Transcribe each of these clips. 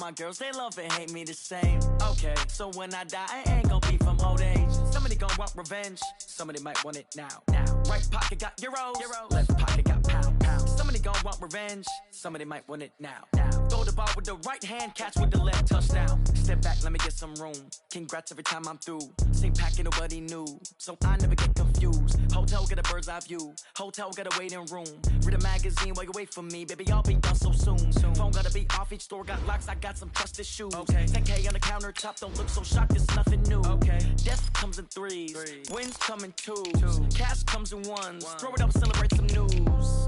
my girls, they love and hate me the same. Okay, so when I die, I ain't gonna be from old age. Somebody gonna want revenge, somebody might want it now. Right pocket got euros, left pocket got pounds. Somebody gonna want revenge, somebody might want it now. Throw the ball with the right hand, catch with the left, touchdown. Step back, let me get some room. Congrats every time I'm through. Same packet, nobody knew, so I never get confused. Hotel get a bird's eye view, hotel got a waiting room. Read a magazine while you wait for me, baby, I'll be done so soon. Phone gotta be off, each store got locks, I got some trusted shoes. 10K on the countertop, don't look so shocked, it's nothing new. Death comes in threes, wins come in twos, cash comes in ones. Throw it up, celebrate some news.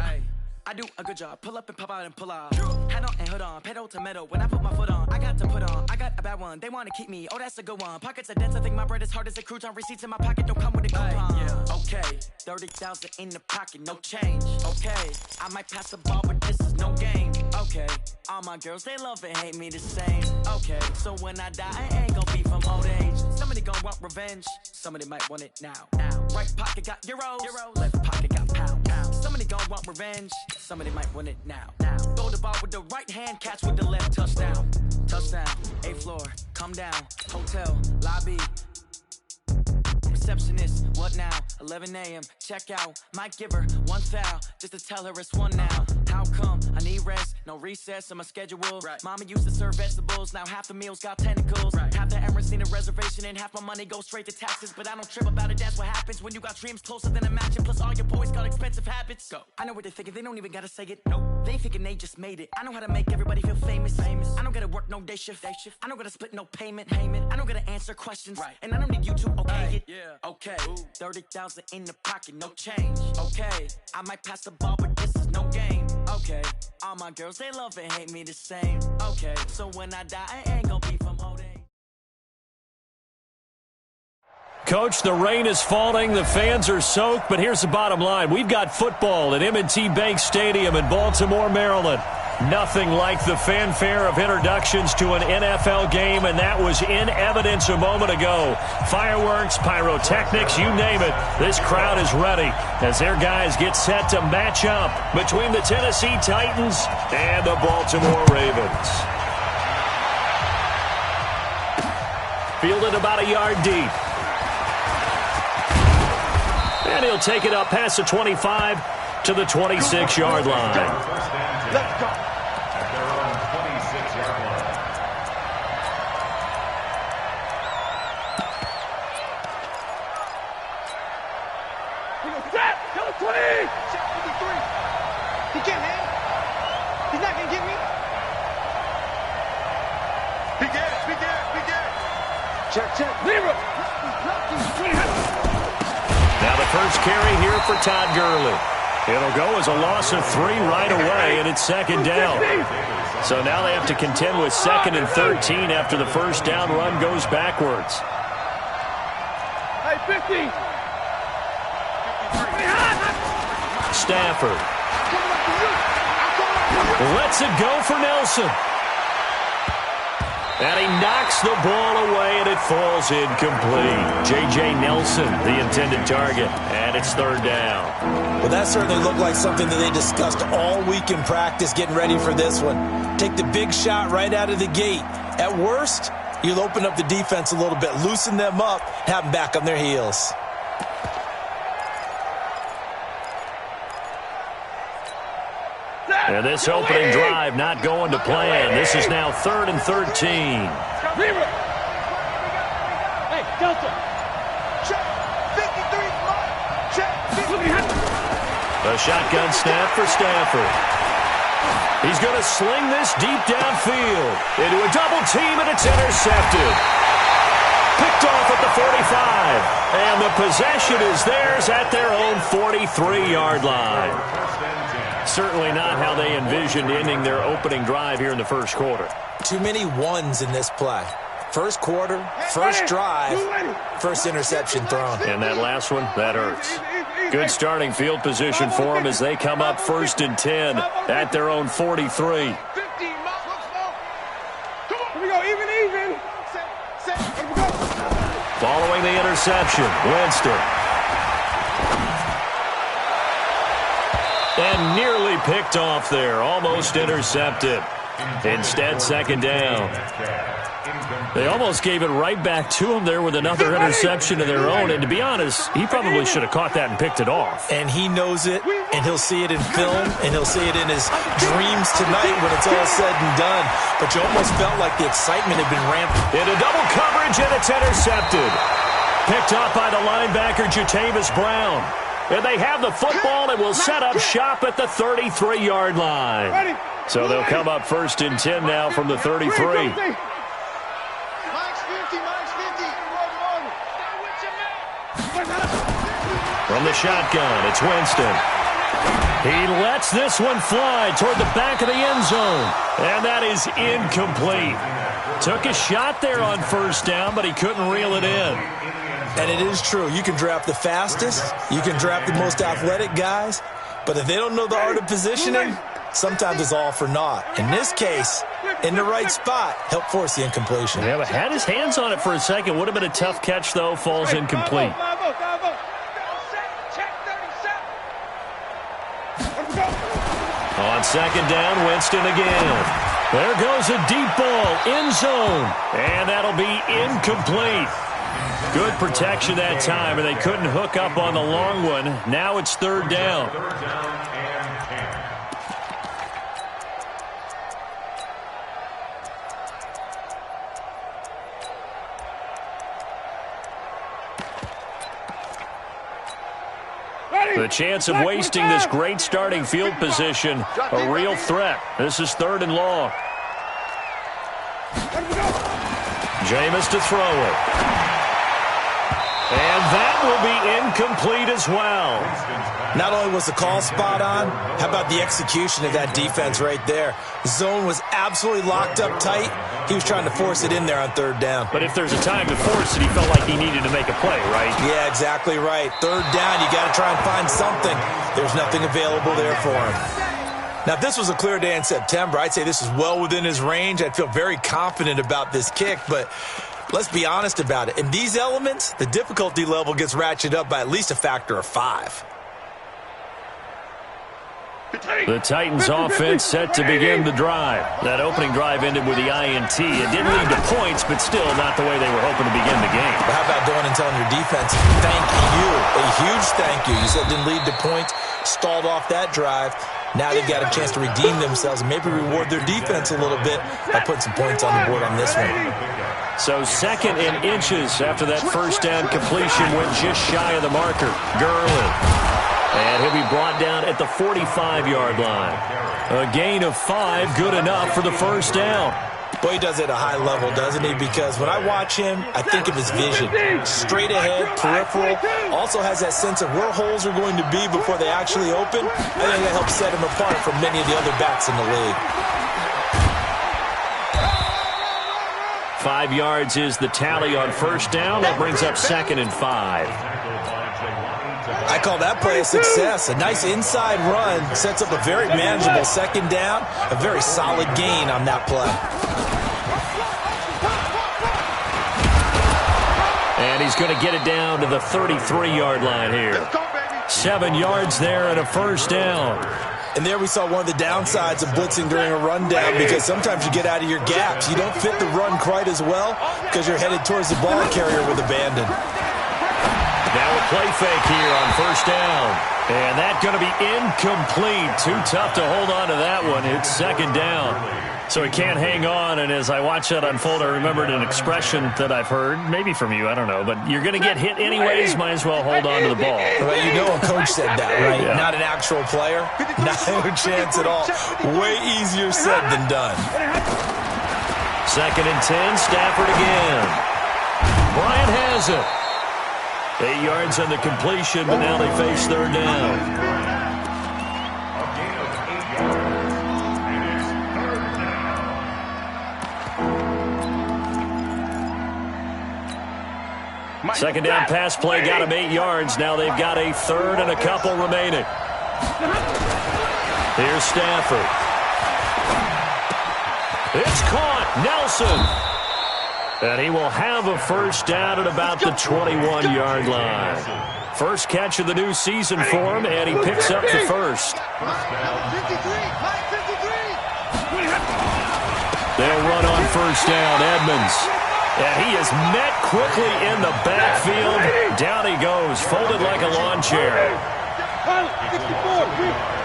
I do a good job, pull up and pop out and pull off. Hat on and hood on, pedal to metal. When I put my foot on, I got to put on. I got a bad one, they wanna keep me, oh that's a good one. Pockets are dense, I think my bread is hard as a crouton. Receipts in my pocket, don't come with a coupon. Okay, 30,000 in the pocket, no change. Okay, I might pass the ball, but this is no game. Okay, all my girls, they love and hate me the same. Okay, so when I die, I ain't gonna be from old age. Somebody gonna want revenge, somebody might want it now. Right pocket got euros, left pocket got pounds. Somebody gonna want revenge, somebody might want it now. Throw the ball with the right hand, catch with the left, touchdown. Touchdown, 8th floor, come down, hotel, lobby. Receptionist, what now? 11 a.m., check out. Might give her one foul, just to tell her it's one now. How come? I need rest, no recess in my schedule. Mama used to serve vegetables, now half the meals got tentacles. Half the errands need a reservation and half my money goes straight to taxes. But I don't trip about it, that's what happens when you got dreams closer than a mansion. Plus all your boys got expensive habits. Go. I know what they're thinking, they don't even gotta say it. Nope. They thinking they just made it. I know how to make everybody feel famous. I don't gotta work no day shift. I don't gotta split no payment. I don't gotta answer questions. And I don't need you to okay it. Okay, 30,000 in the pocket, no change. Okay, I might pass the ball, but this is no game. Okay, all my girls, they love and hate me the same. Okay, so when I die, I ain't gonna be from old age. Coach, the rain is falling, the fans are soaked, but here's the bottom line. We've got football at M&T Bank Stadium in Baltimore, Maryland. Nothing like the fanfare of introductions to an NFL game, and that was in evidence a moment ago. Fireworks, pyrotechnics, you name it. This crowd is ready as their guys get set to match up between the Tennessee Titans and the Baltimore Ravens. Fielded about a yard deep. And he'll take it up past the 25 to the 26-yard line. Let's go. At their own 26-yard line. He goes, set! Go 20! Check 53. He can't hang. He's not going to get me. Begin. Check. Zero. Now the first carry here for Todd Gurley. It'll go as a loss of 3 right away, and it's second down. So now they have to contend with 2nd and 13 after the first down run goes backwards. Hey, 50. Stafford lets it go for Nelson. And he knocks the ball away, and it falls incomplete. J.J. Nelson, the intended target, and it's 3rd down. Well, that certainly looked like something that they discussed all week in practice getting ready for this one. Take the big shot right out of the gate. At worst, you'll open up the defense a little bit, loosen them up, have them back on their heels. And this opening drive not going to plan. This is now 3rd and 13. Hey, Delta. Check. 53. Check. A shotgun snap for Stafford. He's going to sling this deep downfield into a double team, and it's intercepted. Picked off at the 45. And the possession is theirs at their own 43-yard line. Certainly not how they envisioned ending their opening drive here in the first quarter. Too many ones in this play. First quarter, first drive, first interception thrown. And that last one, that hurts. Good starting field position for them as they come up 1st and 10 at their own 43. Here we go, even. Here we go. Following the interception, Winston. And nearly picked off there, almost intercepted. Instead, second down. They almost gave it right back to him there with another interception of their own. And to be honest, he probably should have caught that and picked it off. And he knows it, and he'll see it in film, and he'll see it in his dreams tonight when it's all said and done. But you almost felt like the excitement had been ramped. Into double coverage, and it's intercepted. Picked off by the linebacker, Jatavis Brown. And they have the football and will set up shop at the 33-yard line. So they'll come up first and 10 now from the 33. From the shotgun, it's Winston. He lets this one fly toward the back of the end zone. And that is incomplete. Took a shot there on first down, but he couldn't reel it in. And it is true. You can draft the fastest. You can draft the most athletic guys. But if they don't know the art of positioning, sometimes it's all for naught. In this case, in the right spot, helped force the incompletion. Yeah, but had his hands on it for a second. Would have been a tough catch, though. Falls incomplete. On second down, Winston again. There goes a deep ball, end zone. And that'll be incomplete. Good protection that time, and they couldn't hook up on the long one. Now it's third down. The chance of wasting this great starting field position, a real threat. This is third and long. Jameis to throw it. And that will be incomplete as well. Not only was the call spot on, how about the execution of that defense right there? The zone was absolutely locked up tight. He was trying to force it in there on third down. But if there's a time to force it, he felt like he needed to make a play, right? Yeah, exactly right. Third down, you got to try and find something. There's nothing available there for him. Now, if this was a clear day in September, I'd say this is well within his range. I'd feel very confident about this kick, but let's be honest about it. In these elements, the difficulty level gets ratcheted up by at least a factor of 5. The Titans offense set to begin the drive. That opening drive ended with the INT. It didn't lead to points, but still not the way they were hoping to begin the game. But how about going and telling your defense, thank you, a huge thank you. You said it didn't lead to points, stalled off that drive. Now they've got a chance to redeem themselves and maybe reward their defense a little bit by putting some points on the board on this one. So second and inches after that first down completion went just shy of the marker. Gurley. And he'll be brought down at the 45-yard line. A gain of 5, good enough for the first down. Boy, he does it at a high level, doesn't he? Because when I watch him, I think of his vision. Straight ahead, peripheral. Also has that sense of where holes are going to be before they actually open. I think that helps set him apart from many of the other backs in the league. 5 yards is the tally on first down. That brings up second and 5. I call that play a success. A nice inside run sets up a very manageable second down. A very solid gain on that play. And he's going to get it down to the 33-yard line here. 7 yards there and a first down. And there we saw one of the downsides of blitzing during a rundown, because sometimes you get out of your gaps. You don't fit the run quite as well because you're headed towards the ball carrier with abandon. Now a play fake here on first down. And that's going to be incomplete. Too tough to hold on to that one. It's second down. So he can't hang on, and as I watch that unfold, I remembered an expression that I've heard, maybe from you, I don't know, but you're going to get hit anyways, might as well hold on to the ball. Well, you know a coach said that, right? Yeah. Not an actual player. Not a chance at all. Way easier said than done. Second and 10, Stafford again. Bryant has it. 8 yards on the completion, but now they face third down. Second down pass play got him 8 yards. Now they've got a third and a couple remaining. Here's Stafford. It's caught. Nelson. And he will have a first down at about the 21-yard line. First catch of the new season for him, and he picks up the first. They'll run on first down. Edmonds. And he is met quickly in the backfield. Down he goes, folded like a lawn chair. 64.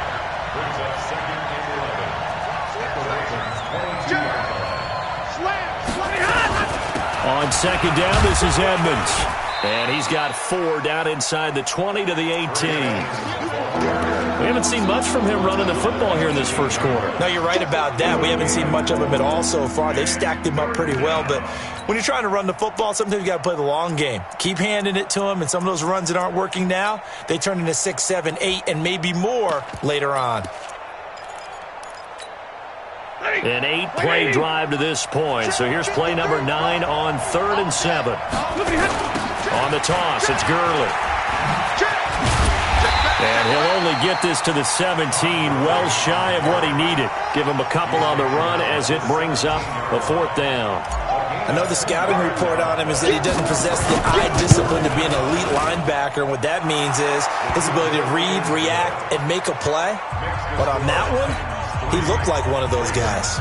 On second down, this is Edmonds. And he's got 4 down inside the 20 to the 18. We haven't seen much from him running the football here in this first quarter. No, you're right about that. We haven't seen much of him at all so far. They've stacked him up pretty well, but when you're trying to run the football, sometimes you got to play the long game. Keep handing it to him, and some of those runs that aren't working now, they turn into 6, 7, 8, and maybe more later on. An 8-play drive to this point. So here's play number 9 on 3rd and 7. On the toss, it's Gurley. And he'll only get this to the 17, well shy of what he needed. Give him a couple on the run as it brings up a 4th down. I know the scouting report on him is that he doesn't possess the eye discipline to be an elite linebacker. And what that means is his ability to read, react, and make a play. But on that one, he looked like one of those guys.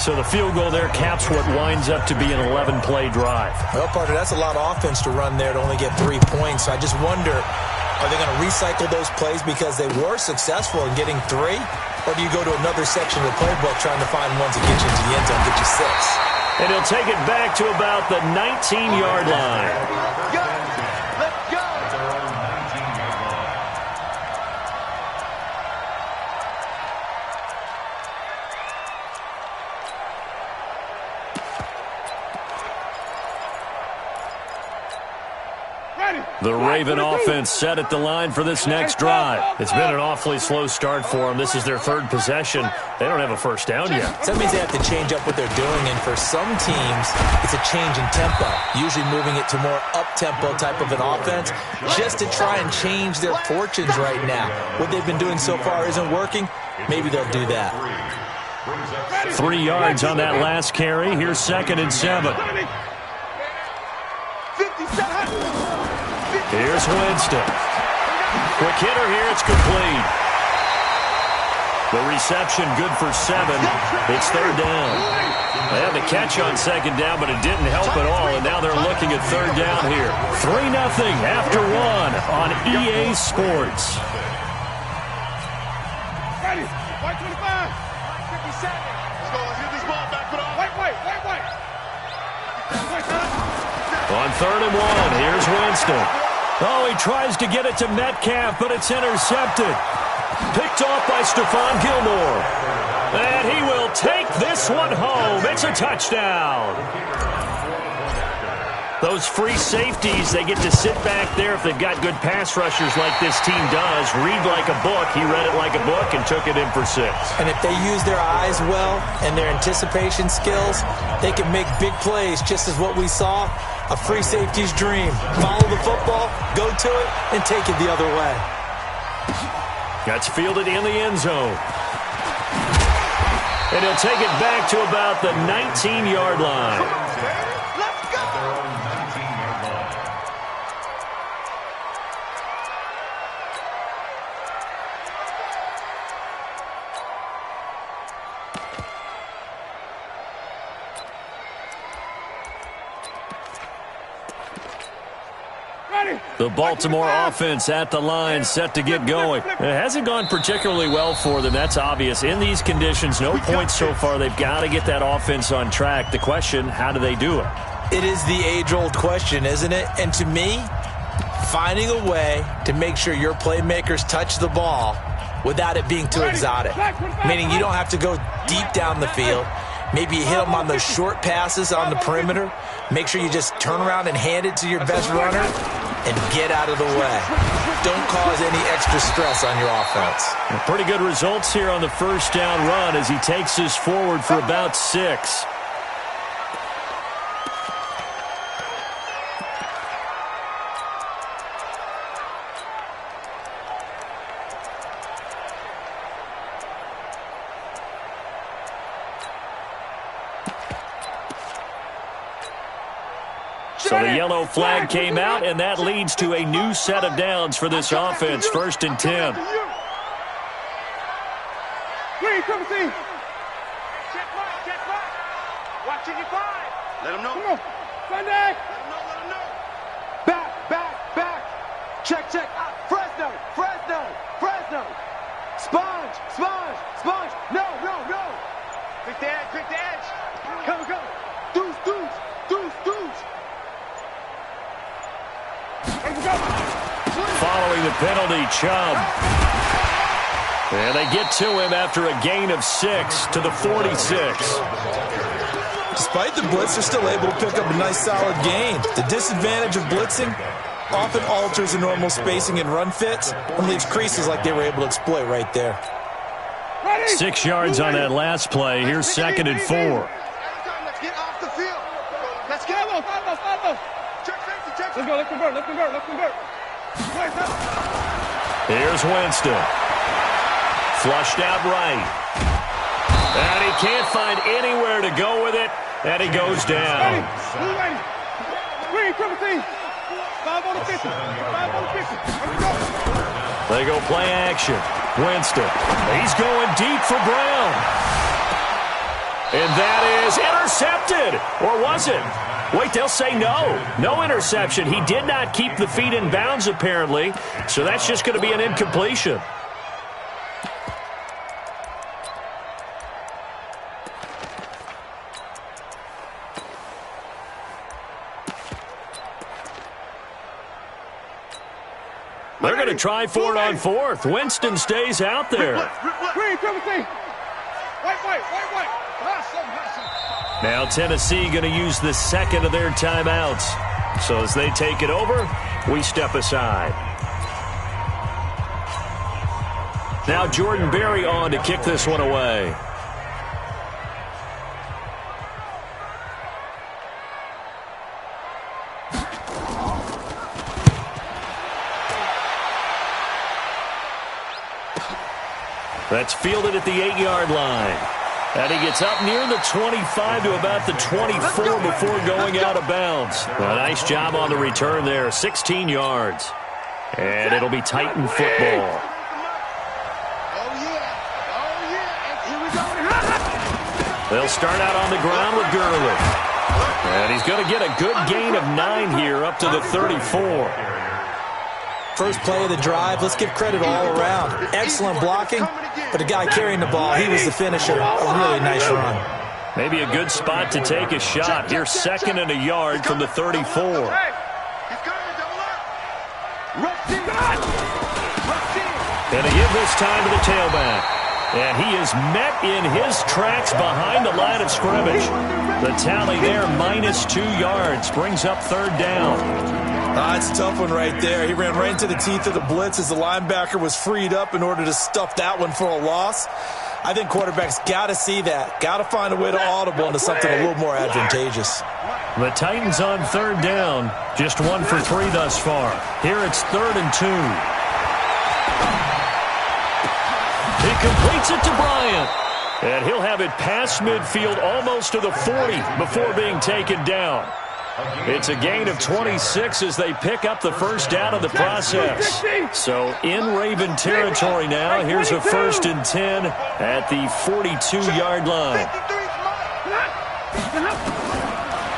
So the field goal there caps what winds up to be an 11-play drive. Well, partner, that's a lot of offense to run there to only get 3 points. So I just wonder, are they going to recycle those plays because they were successful in getting 3? Or do you go to another section of the playbook trying to find ones that get you into the end zone, get you 6? And he'll take it back to about the 19-yard line. Let's go. The Raven offense set at the line for this next drive. It's been an awfully slow start for them. This is their 3rd possession. They don't have a first down yet. So that means they have to change up what they're doing, and for some teams, it's a change in tempo, usually moving it to more up-tempo type of an offense just to try and change their fortunes right now. What they've been doing so far isn't working. Maybe they'll do that. 3 yards on that last carry. Here's 2nd and 7. Here's Winston. Quick hitter here. It's complete. The reception good for 7. It's 3rd down. They had the catch on 2nd down, but it didn't help at all, and now they're looking at 3rd down here. 3-0 after 1 on EA Sports. Ready. White 25. 57. Let's go. Let's get this ball back. Put on. White. On 3rd and 1, here's Winston. Oh, he tries to get it to Metcalf, but it's intercepted. Picked off by Stephon Gilmore. And he will take this one home. It's a touchdown. Those free safeties, they get to sit back there if they've got good pass rushers like this team does. Read like a book. He read it like a book and took it in for 6. And if they use their eyes well and their anticipation skills, they can make big plays, just as what we saw. A free safety's dream. Follow the football, go to it, and take it the other way. That's fielded in the end zone. And he'll take it back to about the 19-yard line. The Baltimore offense at the line, set to get going. It hasn't gone particularly well for them. That's obvious. In these conditions, no points so far. They've got to get that offense on track. The question, how do they do it? It is the age-old question, isn't it? And to me, finding a way to make sure your playmakers touch the ball without it being too exotic. Meaning you don't have to go deep down the field. Maybe you hit them on those short passes on the perimeter. Make sure you just turn around and hand it to your best runner and get out of the way. Don't cause any extra stress on your offense. Pretty good results here on the first down run as he takes us forward for about 6. So the yellow flag came out, and that leads to a new set of downs for this offense. 1st and 10. Green, come see. Check right. Let him know. Come on. Sunday. Let him know. Back. Check. Fresno. Sponge. No. Pick the edge. Come. Deuce. Following the penalty, Chubb. And they get to him after a gain of 6 to the 46. Despite the blitz, they're still able to pick up a nice solid gain. The disadvantage of blitzing often alters the normal spacing and run fits and leaves creases like they were able to exploit right there. 6 yards on that last play. Here's 2nd and 4. Let's get off the field. Let's go. Let's convert. Here's Winston. Flushed out right. And he can't find anywhere to go with it. And he goes down. Green, 17. 5 on the 50. They go play action. Winston. He's going deep for Brown. And that is intercepted. Or was it? Wait, they'll say no. No interception. He did not keep the feet in bounds, apparently. So that's just going to be an incompletion. They're going to try for it on 4th. Winston stays out there. Green, 17. White. Now Tennessee going to use the second of their timeouts. So as they take it over, we step aside. Now Jordan Berry on to kick this one away. That's fielded at the 8-yard line. And he gets up near the 25 to about the 24 before going out of bounds. A nice job on the return there, 16 yards. And it'll be Titan football. They'll start out on the ground with Gurley. And he's going to get a good gain of 9 here up to the 34. First play of the drive, let's give credit all around. Excellent blocking, but the guy carrying the ball, he was the finisher. A really nice run. Maybe a good spot to take a shot. Here's 2nd and a yard from the 34. And a give this time to the tailback. And he is met in his tracks behind the line of scrimmage. The tally there, -2 yards, brings up 3rd down. It's a tough one right there. He ran right into the teeth of the blitz as the linebacker was freed up in order to stuff that one for a loss. I think quarterbacks got to see that. Got to find a way to audible into something a little more advantageous. The Titans on 3rd down. Just 1 for 3 thus far. Here it's 3rd and 2. He completes it to Bryant. And he'll have it past midfield almost to the 40 before being taken down. It's a gain of 26 as they pick up the first down in the process. So in Raven territory now. Here's a 1st and 10 at the 42-yard line.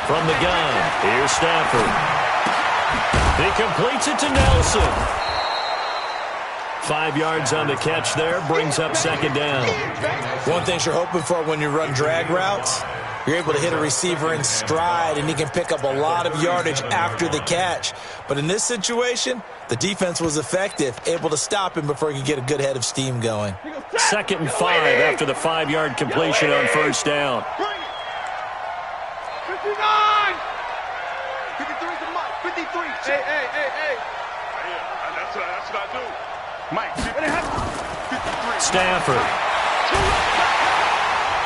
From the gun, here's Stafford. He completes it to Nelson. 5 yards on the catch there, brings up 2nd down. One thing you're hoping for when you run drag routes, you're able to hit a receiver in stride, and he can pick up a lot of yardage after the catch. But in this situation, the defense was effective, able to stop him before he could get a good head of steam going. 2nd and 5 after the 5-yard completion on 1st down. 59! 53 to Mike. 53. Hey. That's what I do. Mike. Stafford.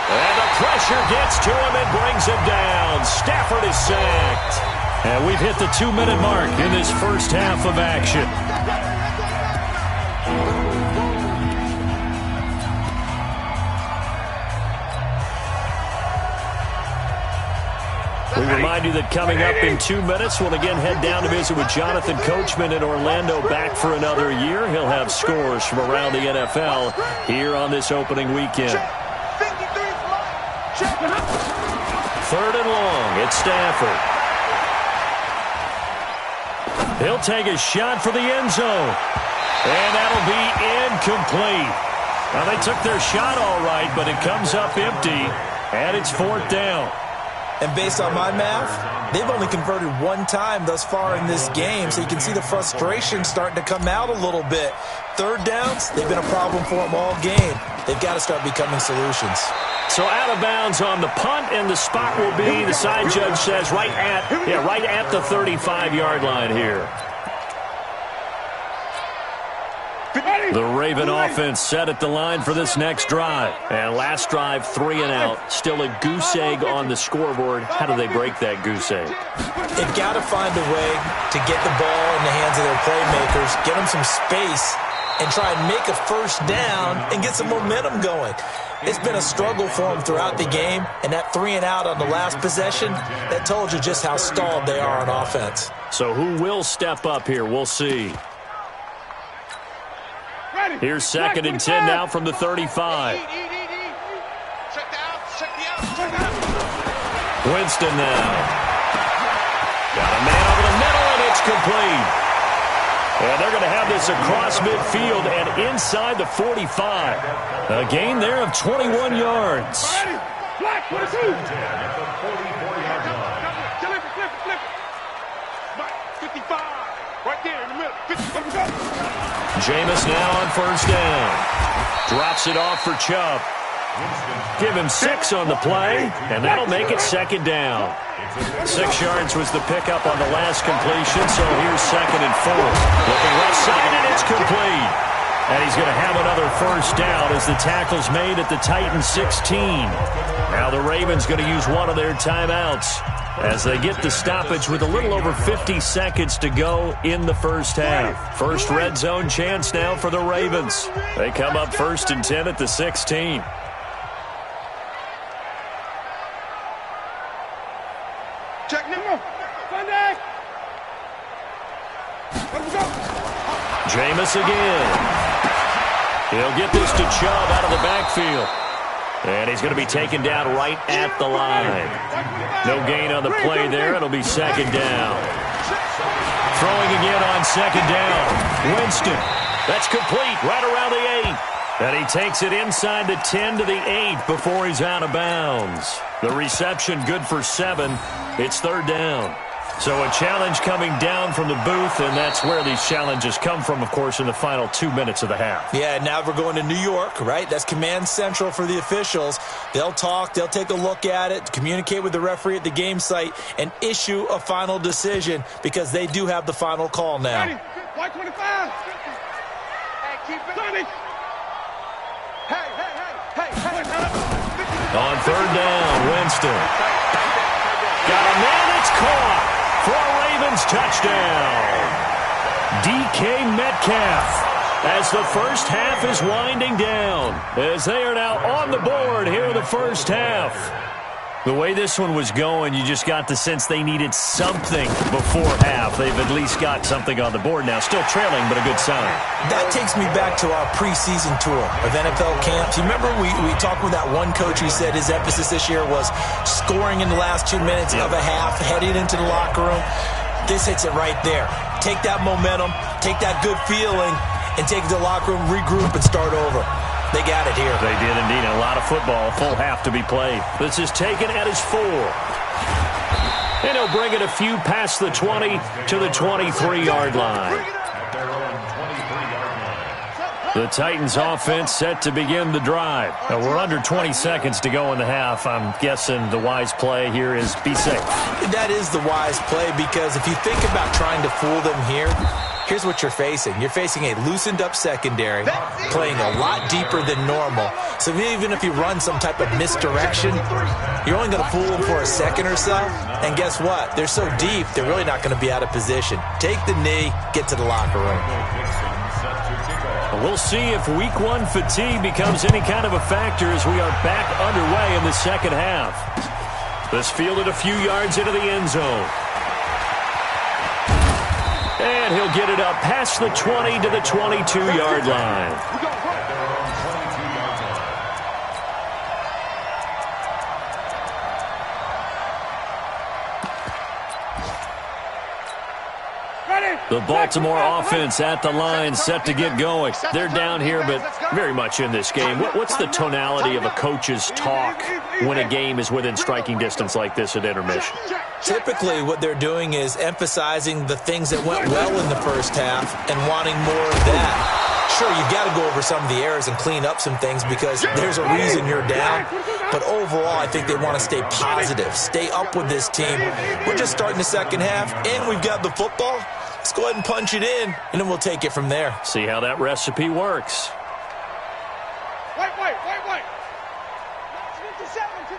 And the pressure gets to him and brings him down. Stafford is sacked. And we've hit the 2-minute mark in this first half of action. We remind you that coming up in 2 minutes, we'll again head down to visit with Jonathan Coachman in Orlando, back for another year. He'll have scores from around the NFL here on this opening weekend. 3rd 3rd and long. It's Stafford. He'll take a shot for the end zone. And that'll be incomplete. Now, they took their shot all right, but it comes up empty, and it's 4th down. And based on my math, they've only converted one time thus far in this game, so you can see the frustration starting to come out a little bit. 3rd downs, they've been a problem for them all game. They've got to start becoming solutions. So out of bounds on the punt, and the spot will be, the side judge says, right at the 35-yard line here. The Raven offense set at the line for this next drive. And last drive, 3 and out. Still a goose egg on the scoreboard. How do they break that goose egg? They've got to find a way to get the ball in the hands of their playmakers, get them some space, and try and make a 1st down and get some momentum going. It's been a struggle for them throughout the game, and that 3 and out on the last possession, that told you just how stalled they are on offense. So who will step up here? We'll see. Here's 2nd and 10 now from the 35. Winston now. Got a man over the middle, and it's complete. And they're going to have this across midfield and inside the 45. A gain there of 21 yards. Black, 22. 55. Right there in the middle. 55. Jameis now on 1st down. Drops it off for Chubb. Give him 6 on the play, and that'll make it 2nd down. 6 yards was the pickup on the last completion, so here's 2nd and 4. Looking left side, and it's complete. And he's going to have another 1st down as the tackle's made at the Titans 16. Now the Ravens going to use one of their timeouts as they get the stoppage with a little over 50 seconds to go in the 1st half. First red zone chance now for the Ravens. They come up 1st and 10 at the 16. Check number. Sunday. Jameis again. He'll get this to Chubb out of the backfield. And he's going to be taken down right at the line. No gain on the play there. It'll be 2nd down. Throwing again on 2nd down. Winston. That's complete right around the 8. And he takes it inside the 10 to the 8 before he's out of bounds. The reception good for 7. It's 3rd down. So a challenge coming down from the booth, and that's where these challenges come from, of course, in the final 2 minutes of the half. Yeah, now we're going to New York, right? That's command central for the officials. They'll talk, they'll take a look at it, communicate with the referee at the game site, and issue a final decision because they do have the final call now. 125. Hey, keep it. Hey. On 3rd down, Winston. Got a man, it's caught. For a Ravens touchdown. DK Metcalf as the 1st half is winding down. As they are now on the board here in the 1st half. The way this one was going, you just got the sense they needed something before half. They've at least got something on the board now. Still trailing, but a good sign. That takes me back to our preseason tour of NFL camps. You remember we talked with that one coach who said his emphasis this year was scoring in the last 2 minutes of a half, heading into the locker room. This hits it right there. Take that momentum, take that good feeling, and take it to the locker room, regroup, and start over. They got it here. They did indeed. A lot of football, full half to be played. This is taken at his 4. And he'll bring it a few past the 20 to the 23-yard line. The Titans offense set to begin the drive. Now we're under 20 seconds to go in the half. I'm guessing the wise play here is be safe. That is the wise play because if you think about trying to fool them here, here's what you're facing. You're facing a loosened-up secondary, playing a lot deeper than normal. So even if you run some type of misdirection, you're only going to fool them for a second or so. And guess what? They're so deep, they're really not going to be out of position. Take the knee, get to the locker room. We'll see if Week 1 fatigue becomes any kind of a factor as we are back underway in the 2nd half. This fielded a few yards into the end zone. And he'll get it up past the 20 to the 22-yard line. The Baltimore offense at the line, set to get going. They're down here, but very much in this game. What's the tonality of a coach's talk when a game is within striking distance like this at intermission? Typically, what they're doing is emphasizing the things that went well in the first half and wanting more of that. Sure, you've got to go over some of the errors and clean up some things because there's a reason you're down. But overall, I think they want to stay positive, stay up with this team. We're just starting the second half, and we've got the football. Let's go ahead and punch it in, and then we'll take it from there. See how that recipe works. Wait.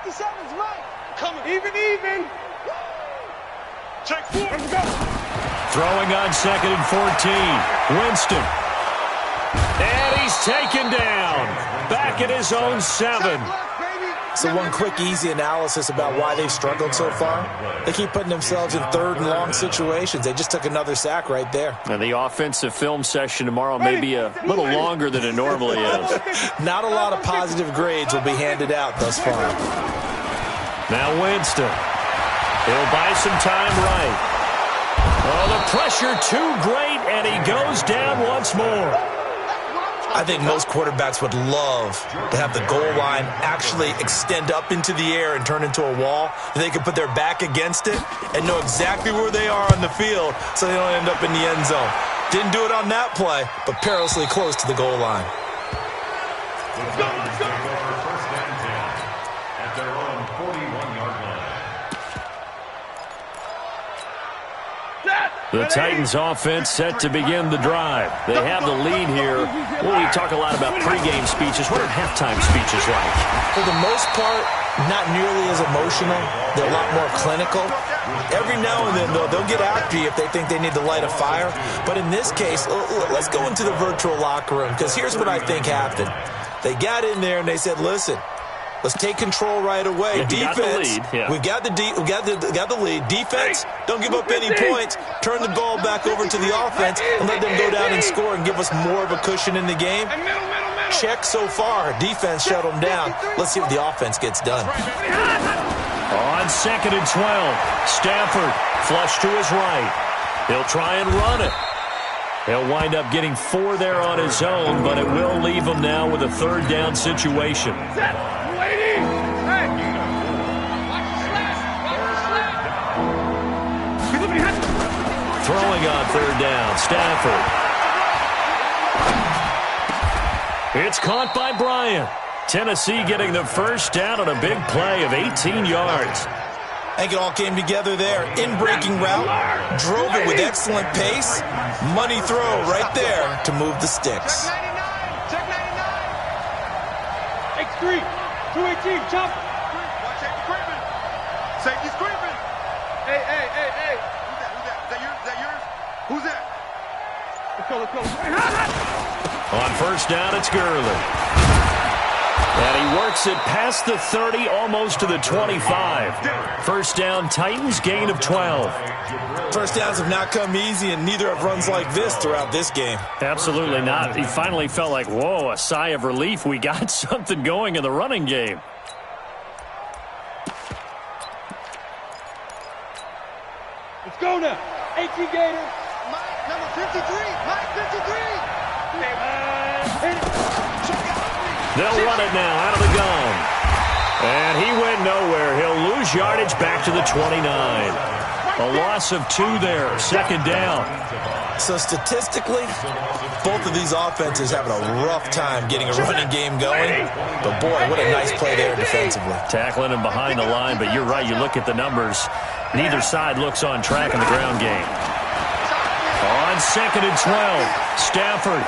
57's right. Coming. Even. Check 4. Let's go. Throwing on 2nd and 14. Winston. And he's taken down. Back at his own 7. So one quick, easy analysis about why they've struggled so far. They keep putting themselves in 3rd and long situations. They just took another sack right there. And the offensive film session tomorrow may be a little longer than it normally is. Not a lot of positive grades will be handed out thus far. Now Winston. He'll buy some time right. Oh, the pressure too great, and he goes down once more. I think most quarterbacks would love to have the goal line actually extend up into the air and turn into a wall. And they can put their back against it and know exactly where they are on the field so they don't end up in the end zone. Didn't do it on that play, but perilously close to the goal line. Let's go. First and 10 at their own 41-yard line. The Titans offense set to begin the drive. They have the lead here. Well, we talk a lot about pregame speeches. What are halftime speeches like? For the most part, not nearly as emotional. They're a lot more clinical. Every now and then, though, they'll get after you if they think they need to light a fire. But in this case, let's go into the virtual locker room, because here's what I think happened. They got in there and they said, listen, let's take control right away. Defense, we've got the lead. Defense, don't give up any points. Turn the ball back over to the offense and let them go down and score and give us more of a cushion in the game. Check so far. Defense shut them down. Let's see what the offense gets done. On 2nd and 12, Stafford flush to his right. He'll try and run it. He'll wind up getting 4 there on his own, but it will leave him now with a 3rd down situation. Throwing on 3rd down, Stafford. It's caught by Bryant. Tennessee getting the 1st down on a big play of 18 yards. I think it all came together there. In-breaking route, drove it with excellent pace. Money throw right there to move the sticks. Check 99. X3, 218, jump. Watch safety creeping. Safety's creeping. Hey. Who's that yours? Who's that? Let's go. On 1st down, it's Gurley. And he works it past the 30, almost to the 25. 1st down, Titans, gain of 12. First downs have not come easy, and neither have runs like this throughout this game. Absolutely not. He finally felt like, whoa, a sigh of relief. We got something going in the running game. Let's go now. 18 Gators. Mike, number 53. Mike, 53. They'll run it now out of the gun. And he went nowhere. He'll lose yardage back to the 29. A loss of 2 there. 2nd down. So statistically, both of these offenses having a rough time getting a running game going. But boy, what a nice play there defensively. Tackling him behind the line, but you're right. You look at the numbers. Neither side looks on track in the ground game. On 2nd and 12, Stafford.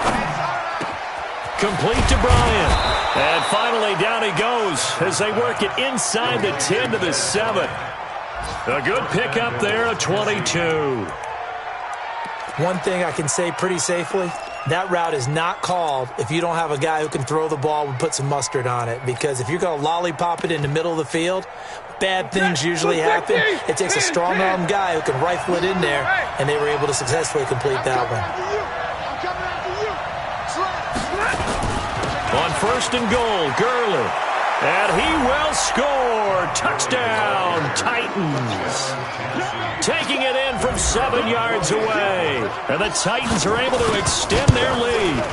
Complete to Bryant. And finally down he goes as they work it inside the 10 to the 7. A good pickup there, a 22. One thing I can say pretty safely, that route is not called if you don't have a guy who can throw the ball and put some mustard on it. Because if you're going to lollipop it in the middle of the field, bad things usually happen. It takes a strong-arm guy who can rifle it in there, and they were able to successfully complete that one. On 1st and goal, Gurley. And he will score. Touchdown, Titans. Taking it in from 7 yards away. And the Titans are able to extend their lead.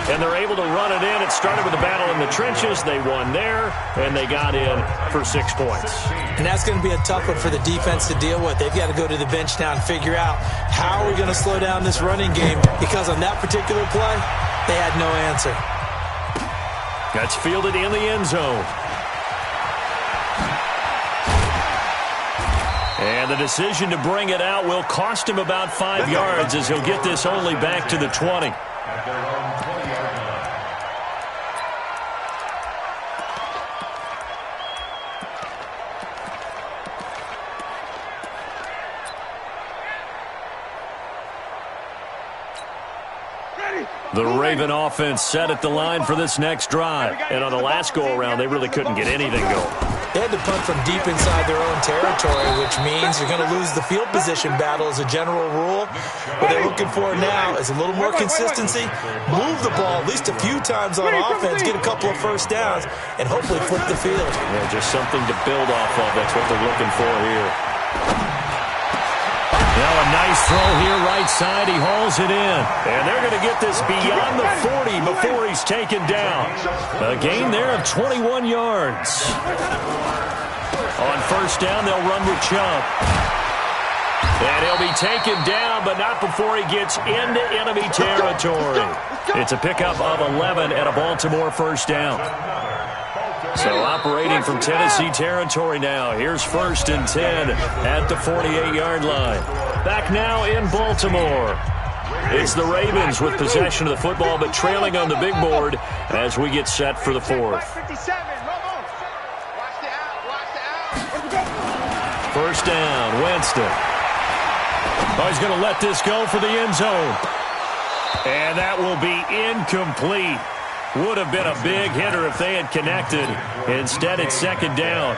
And they're able to run it in. It started with a battle in the trenches. They won there, and they got in for 6 points. And that's going to be a tough one for the defense to deal with. They've got to go to the bench now and figure out how are we going to slow down this running game, because on that particular play, they had no answer. That's fielded in the end zone. And the decision to bring it out will cost him about 5 yards, as he'll get this only back to the 20. At their own 20-yard line. The Raven offense set at the line for this next drive. And on the last go-around, they really couldn't get anything going. They had to punt from deep inside their own territory, which means you're going to lose the field position battle as a general rule. What they're looking for now is a little more consistency, move the ball at least a few times on offense, get a couple of first downs, and hopefully flip the field. Yeah, just something to build off of. That's what they're looking for here. Now a nice throw here, right side. He hauls it in. And they're going to get this beyond the 40 before he's taken down. A gain there of 21 yards. On first down, they'll run with Chubb. And he'll be taken down, but not before he gets into enemy territory. It's a pickup of 11 at a Baltimore first down. So operating from Tennessee territory now. Here's 1st and 10 at the 48-yard line. Back now in Baltimore. It's the Ravens with possession of the football, but trailing on the big board as we get set for the 4th. First down, Winston. Oh, he's going to let this go for the end zone. And that will be incomplete. Would have been a big hitter if they had connected. Instead, it's 2nd down.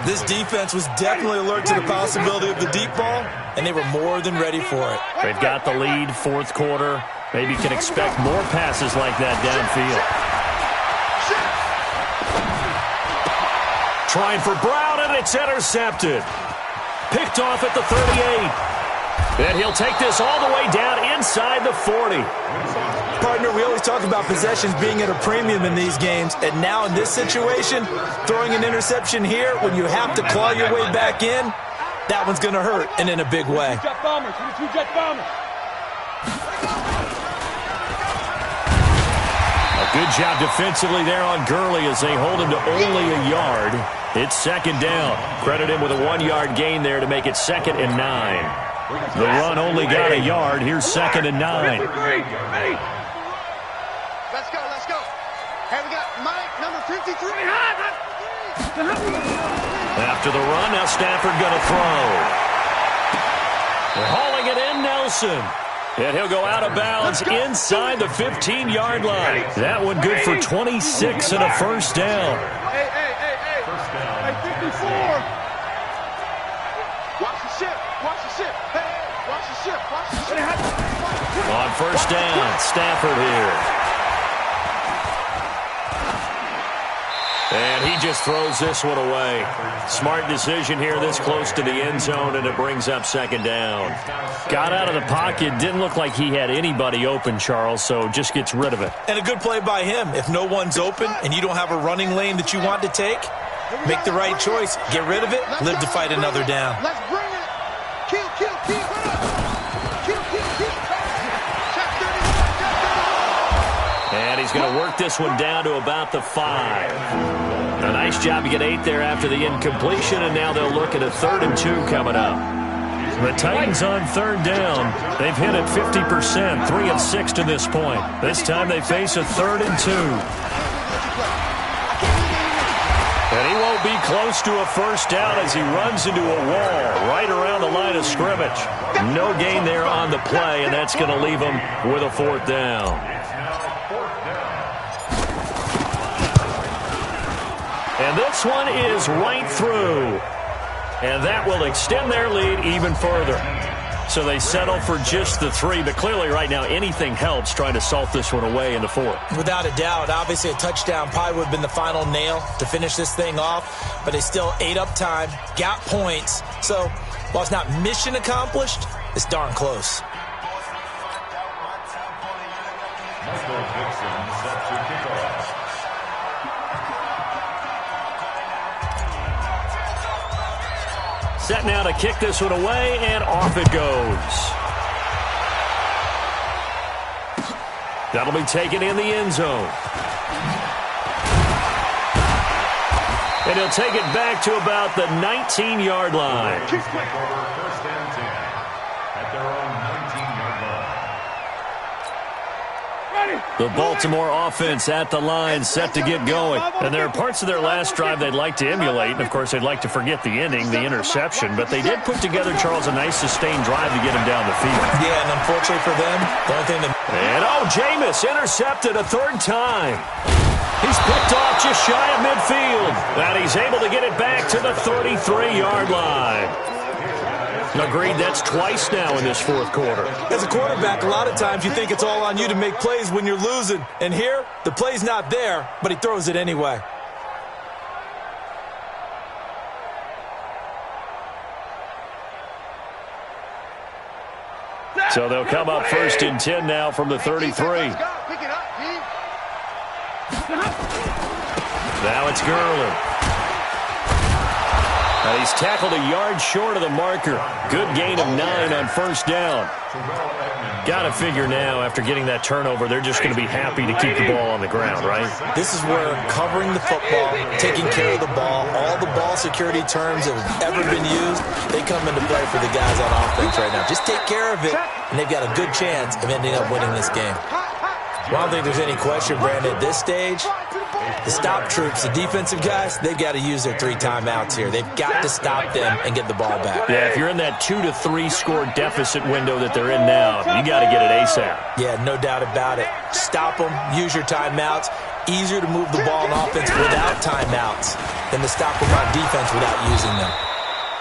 This defense was definitely alert to the possibility of the deep ball, and they were more than ready for it. They've got the lead, 4th quarter. Maybe can expect more passes like that downfield. Trying for Brown, and it's intercepted. Picked off at the 38. And he'll take this all the way down inside the 40. Partner, we always talk about possessions being at a premium in these games, and now in this situation, throwing an interception here when you have to claw your way back in, that one's going to hurt, and in a big way. A good job defensively there on Gurley as they hold him to only a yard. It's 2nd down. Credit him with a 1-yard gain there to make it 2nd and 9. The run only got a yard. Here's 2nd and 9. Let's go, let's go. Hey, we got Mike, number 53. After the run, now Stafford going to throw. They're hauling it in, Nelson. And he'll go out of bounds inside the 15-yard line. That one good for 26 and a first down. Hey, 54. Watch the ship. Hey, watch the ship. On first down, Stafford here. And he just throws this one away. Smart decision here this close to the end zone, and it brings up 2nd down. Got out of the pocket. Didn't look like he had anybody open, Charles, so just gets rid of it. And a good play by him. If no one's open and you don't have a running lane that you want to take, make the right choice. Get rid of it. Live to fight another down. Let's bring it. Kill. And he's going to work this one down to about the 5. A nice job to get 8 there after the incompletion, and now they'll look at a 3rd and 2 coming up. The Titans on 3rd down. They've hit it 50%, 3 of 6 to this point. This time they face a 3rd and 2. And he won't be close to a first down as he runs into a wall right around the line of scrimmage. No gain there on the play, and that's going to leave him with a 4th down. And this one is right through. And that will extend their lead even further. So they settle for just the 3, but clearly right now anything helps trying to salt this one away in the 4th. Without a doubt, obviously a touchdown probably would have been the final nail to finish this thing off, but they still ate up time, got points. So while it's not mission accomplished, it's darn close. Michael Dixon set to kick off. Set now to kick this one away, and off it goes. That'll be taken in the end zone. And he'll take it back to about the 19-yard line. First and 10 at their own 19-yard line. The Baltimore offense at the line, set to get going. And there are parts of their last drive they'd like to emulate. And, of course, they'd like to forget the ending, the interception. But they did put together, Charles, a nice sustained drive to get him down the field. Yeah, and unfortunately for them, the only thing that... And, Jameis intercepted a 3rd time. He's picked off just shy of midfield. And he's able to get it back to the 33-yard line. Agreed, that's twice now in this 4th quarter. As a quarterback, a lot of times you think it's all on you to make plays when you're losing. And here, the play's not there, but he throws it anyway. So they'll come up 1st and 10 now from the 33. Now it's Gurley. And he's tackled a yard short of the marker. Good gain of 9 on 1st down. Got to figure now, after getting that turnover, they're just going to be happy to keep the ball on the ground, right? This is where covering the football, taking care of the ball, all the ball security terms that have ever been used, they come into play for the guys on offense right now. Just take care of it, and they've got a good chance of ending up winning this game. Well, I don't think there's any question, Brandon, at this stage, the stop troops, the defensive guys, they've got to use their 3 timeouts here. They've got to stop them and get the ball back. Yeah, if you're in that 2 to 3 score deficit window that they're in now, you got to get it ASAP. Yeah, no doubt about it. Stop them, use your timeouts. Easier to move the ball on offense without timeouts than to stop them on defense without using them.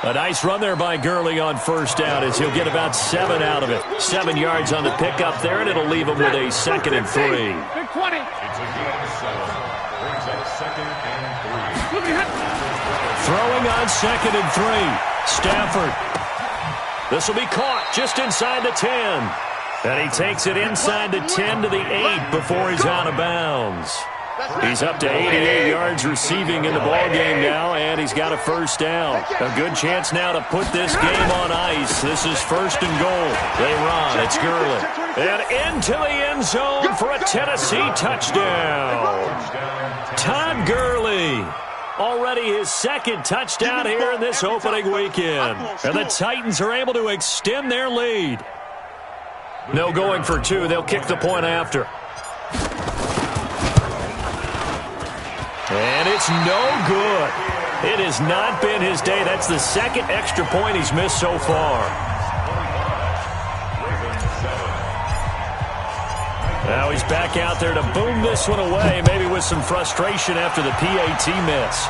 A nice run there by Gurley on 1st down as he'll get about 7 out of it. 7 yards on the pickup there, and it'll leave him with a 2nd and 3. It's a gain of 7. Brings up 2nd and 3. Throwing on 2nd and 3. Stafford. This will be caught just inside the 10. And he takes it inside the 10 to the 8 before he's out of bounds. He's up to 88 yards receiving in the ballgame now, and he's got a 1st down. A good chance now to put this game on ice. This is 1st and goal. They run. It's Gurley. And into the end zone for a Tennessee touchdown. Todd Gurley. Already his 2nd touchdown here in this opening weekend. And the Titans are able to extend their lead. No going for 2. They'll kick the point after. And it's no good. It has not been his day. That's the 2nd extra point he's missed so far. Now he's back out there to boom this one away, maybe with some frustration after the PAT miss.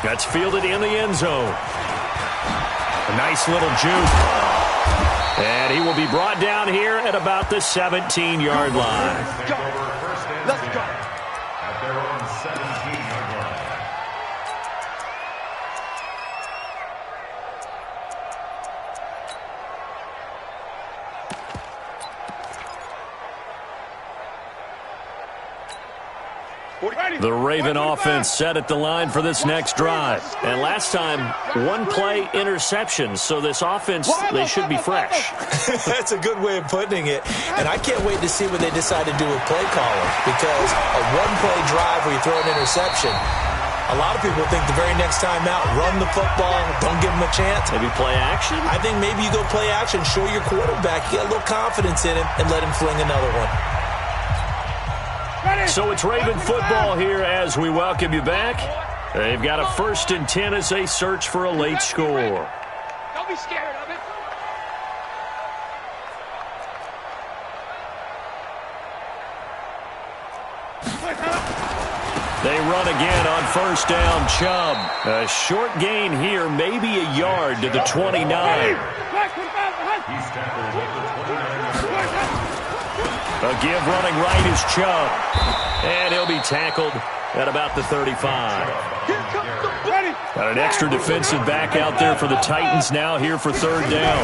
That's fielded in the end zone. A nice little juke. And he will be brought down here at about the 17-yard line. Let's go. At their own 17-yard line. The Raven offense set at the line for this next drive. And last time, 1 play interception. So this offense, they should be fresh. That's a good way of putting it. And I can't wait to see what they decide to do with play calling. Because a 1-play drive where you throw an interception, a lot of people think the very next time out, run the football, don't give them a chance. Maybe play action? I think maybe you go play action, show your quarterback, you get a little confidence in him, and let him fling another one. So it's Raven football here as we welcome you back. They've got a 1st and 10 as they search for a late score. Don't be scared of it. They run again on 1st down. Chubb. A short gain here, maybe a yard to the 29. He's tackled at the 29-yard line. A give running right is Chubb. And he'll be tackled at about the 35. Got an extra defensive back out there for the Titans now here for third down.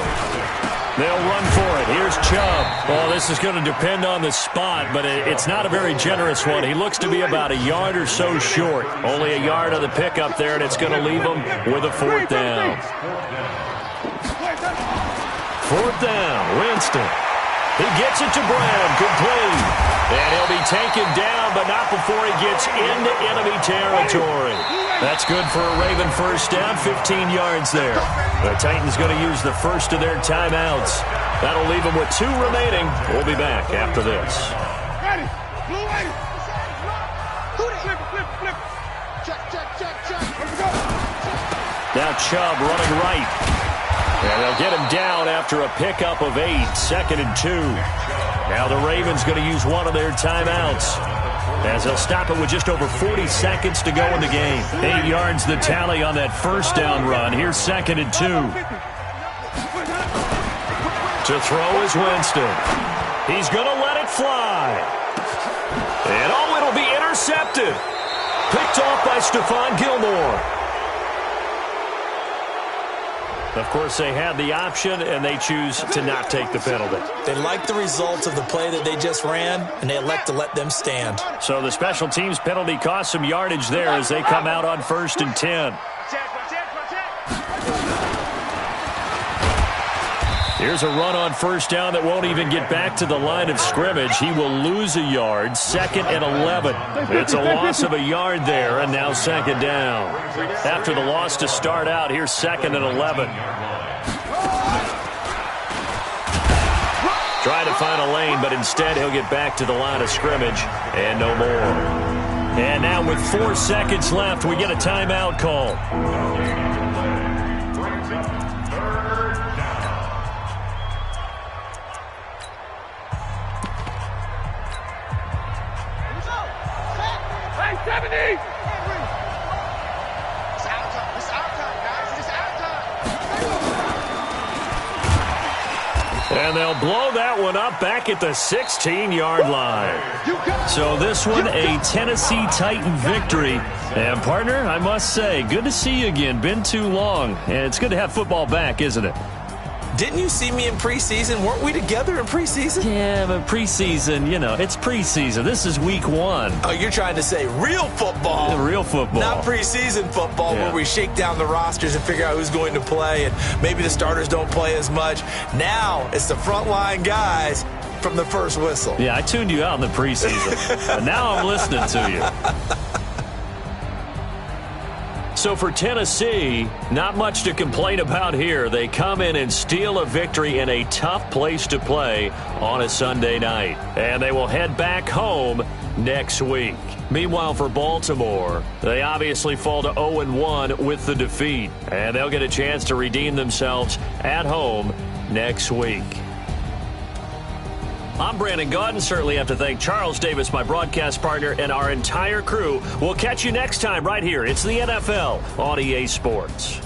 They'll run for it. Here's Chubb. Well, this is going to depend on the spot, but it's not a very generous one. He looks to be about a yard or so short. Only a yard on the pickup there, and it's going to leave him with a fourth down. Fourth down, Winston. He gets it to Brown, complete. And he'll be taken down, but not before he gets into enemy territory. That's good for a Raven first down, 15 yards there. The Titans going to use the first of their timeouts. That'll leave them with 2 remaining. We'll be back after this. Ready. Blue ready. Flip. Check. Now Chubb running right. And they'll get him down after a pickup of 8, 2nd and 2. Now the Ravens going to use one of their timeouts, as they'll stop it with just over 40 seconds to go in the game. 8 yards the tally on that first down run. Here's 2nd and 2. To throw is Winston. He's going to let it fly. And it'll be intercepted. Picked off by Stephon Gilmore. Of course, they had the option, and they choose to not take the penalty. They like the results of the play that they just ran, and they elect to let them stand. So the special teams penalty cost some yardage there as they come out on 1st and 10. Here's a run on first down that won't even get back to the line of scrimmage. He will lose a yard, 2nd and 11. It's a loss of a yard there, and now 2nd down. After the loss to start out, here's 2nd and 11. Try to find a lane, but instead he'll get back to the line of scrimmage and no more. And now with 4 seconds left, we get a timeout call. And they'll blow that one up back at the 16-yard line. So this one, a Tennessee Titan victory. And, partner, I must say, good to see you again. Been too long. And it's good to have football back, isn't it? Didn't you see me in preseason? Weren't we together in preseason? Yeah, but preseason, it's preseason. This is week 1. Oh, you're trying to say real football. Yeah, real football. Not preseason football where we shake down the rosters and figure out who's going to play, and maybe the starters don't play as much. Now it's the frontline guys from the first whistle. Yeah, I tuned you out in the preseason. But now I'm listening to you. So for Tennessee, not much to complain about here. They come in and steal a victory in a tough place to play on a Sunday night. And they will head back home next week. Meanwhile, for Baltimore, they obviously fall to 0-1 with the defeat. And they'll get a chance to redeem themselves at home next week. I'm Brandon Gaudin. Certainly have to thank Charles Davis, my broadcast partner, and our entire crew. We'll catch you next time right here. It's the NFL on EA Sports.